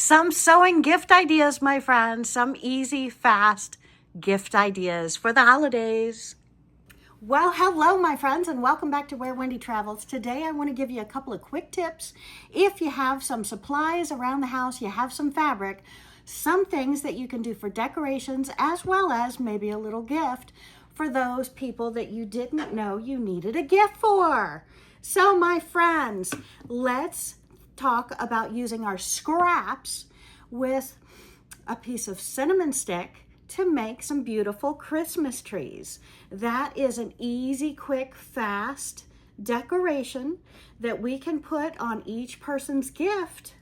Some sewing gift ideas, my friends. Some easy, fast gift ideas for the holidays. Well, hello, my friends, and welcome back to Where Wendy Travels. Today, I want to give you a couple of quick tips. If you have some supplies around the house, you have some fabric, some things that you can do for decorations, as well as maybe a little gift for those people that you didn't know you needed a gift for. So, my friends, let's talk about using our scraps with a piece of cinnamon stick to make some beautiful Christmas trees. That is an easy, quick, fast decoration that we can put on each person's gift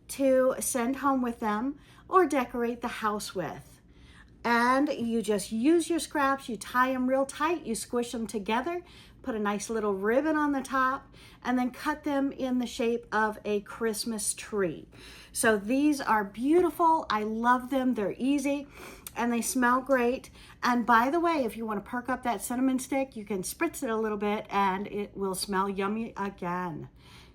to send home with them or decorate the house with. And you just use your scraps, you tie them real tight, you squish them together, put a nice little ribbon on the top, and then cut them in the shape of a Christmas tree. So these are beautiful. I love them. They're easy and they smell great. And by the way, if you want to perk up that cinnamon stick, you can spritz it a little bit and it will smell yummy again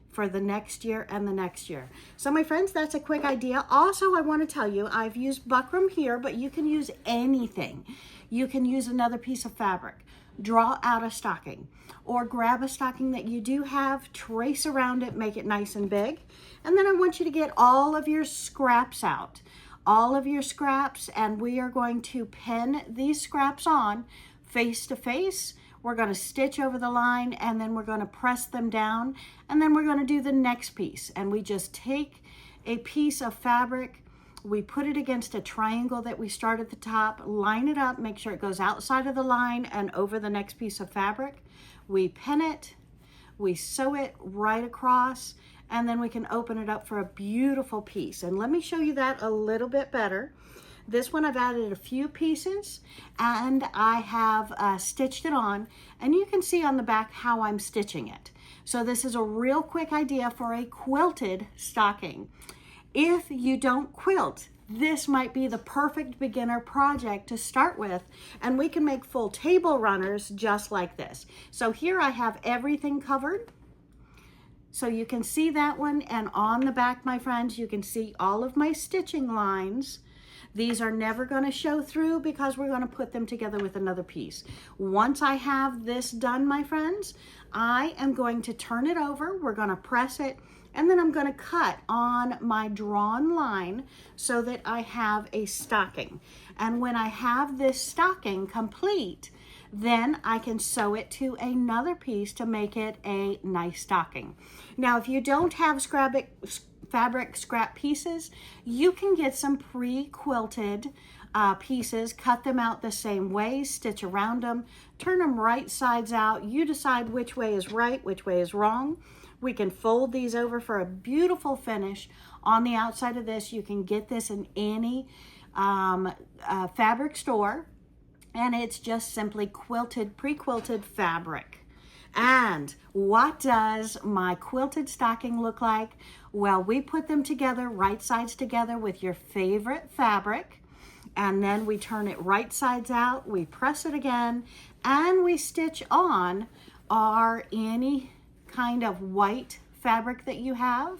for the next year and the next year. So my friends, that's a quick idea. Also, I want to tell you, I've used buckram here, but you can use anything. You can use another piece of fabric, draw out a stocking, or grab a stocking that you do have, trace around it, make it nice and big. And then I want you to get all of your scraps out, and we are going to pin these scraps on face to face. We're going to stitch over the line, and then we're going to press them down, and then we're going to do the next piece. And we just take a piece of fabric, we put it against a triangle that we start at the top, line it up, make sure it goes outside of the line and over the next piece of fabric. We pin it, we sew it right across, and then we can open it up for a beautiful piece. And let me show you that a little bit better. This one I've added a few pieces and I have stitched it on, and you can see on the back how I'm stitching it. So this is a real quick idea for a quilted stocking. If you don't quilt, this might be the perfect beginner project to start with, and we can make full table runners just like this. So here I have everything covered. So you can see that one, and on the back, my friends, you can see all of my stitching lines. These are never going to show through because we're going to put them together with another piece. Once I have this done, my friends, I am going to turn it over. We're going to press it, and then I'm going to cut on my drawn line so that I have a stocking. And when I have this stocking complete, then I can sew it to another piece to make it a nice stocking. Now, if you don't have fabric scrap pieces, you can get some pre-quilted pieces, cut them out the same way, stitch around them, turn them right sides out. You decide which way is right, which way is wrong. We can fold these over for a beautiful finish on the outside of this. You can get this in any fabric store, and it's just simply quilted, pre-quilted fabric. And what does my quilted stocking look like? Well, we put them together, right sides together with your favorite fabric, and then we turn it right sides out, we press it again, and we stitch on any kind of white fabric that you have,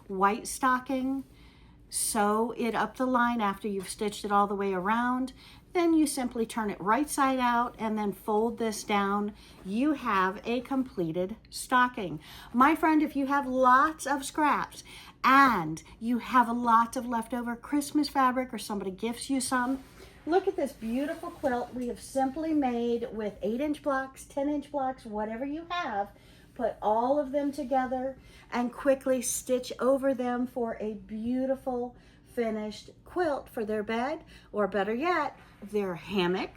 white stocking, sew it up the line after you've stitched it all the way around. Then you simply turn it right side out and then fold this down. You have a completed stocking. My friend, if you have lots of scraps and you have a lot of leftover Christmas fabric or somebody gifts you some, look at this beautiful quilt we have simply made with 8-inch blocks, 10-inch blocks, whatever you have. Put all of them together and quickly stitch over them for a beautiful finished quilt for their bed, or better yet, their hammock.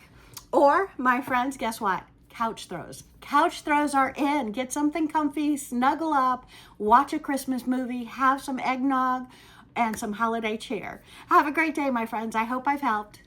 Or, my friends, guess what? Couch throws. Couch throws are in. Get something comfy, snuggle up, watch a Christmas movie, have some eggnog and some holiday cheer. Have a great day, my friends. I hope I've helped.